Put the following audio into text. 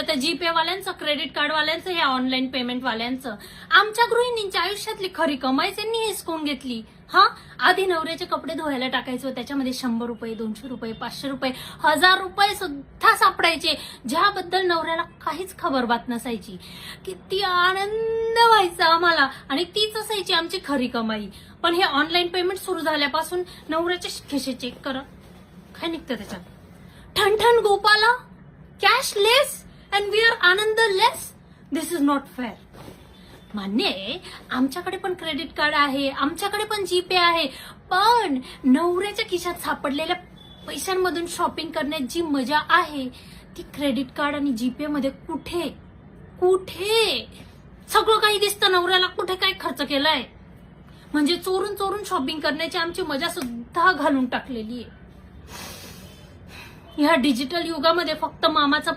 झालं तर GPay वाल्यांचं, credit card वाल्यांचं, ह्या ऑनलाईन पेमेंट वाल्यांचं. आमच्या गृहिणींच्या आयुष्यातली खरी कमाई त्यांनी हिसकून घेतली. आधी नवऱ्याचे कपडे धुवायला टाकायचो, त्याच्यामध्ये 100 रुपये, 200 रुपये, 500 रुपये, 1000 रुपये सुद्धा सापडायचे, ज्याबद्दल नवऱ्याला काहीच खबरबात नसायची. किती आनंद व्हायचा आम्हाला, आणि तीच असायची आमची खरी कमाई. पण हे ऑनलाईन पेमेंट सुरू झाल्यापासून नवऱ्याचे खिसे चेक करा, काय निघतं त्याच्यात? ठणठण गोपाला, कॅशलेस अँड वी आर आनंदलेस. This is not fair. मान्य आहे, आमच्याकडे पण क्रेडिट कार्ड आहे, आमच्याकडे पण जीपे आहे, पण नवऱ्याच्या खिशात सापडलेल्या पैशांमधून शॉपिंग करण्यात जी मजा आहे ती क्रेडिट कार्ड आणि जीपे मध्ये कुठे कुठे? सगळं काही दिसतं नवऱ्याला, कुठे काय खर्च केलाय? म्हणजे चोरून चोरून शॉपिंग करण्याची आमची मजा सुद्धा घालून टाकलेली आहे. ह्या डिजिटल युगामध्ये फक्त मामाचा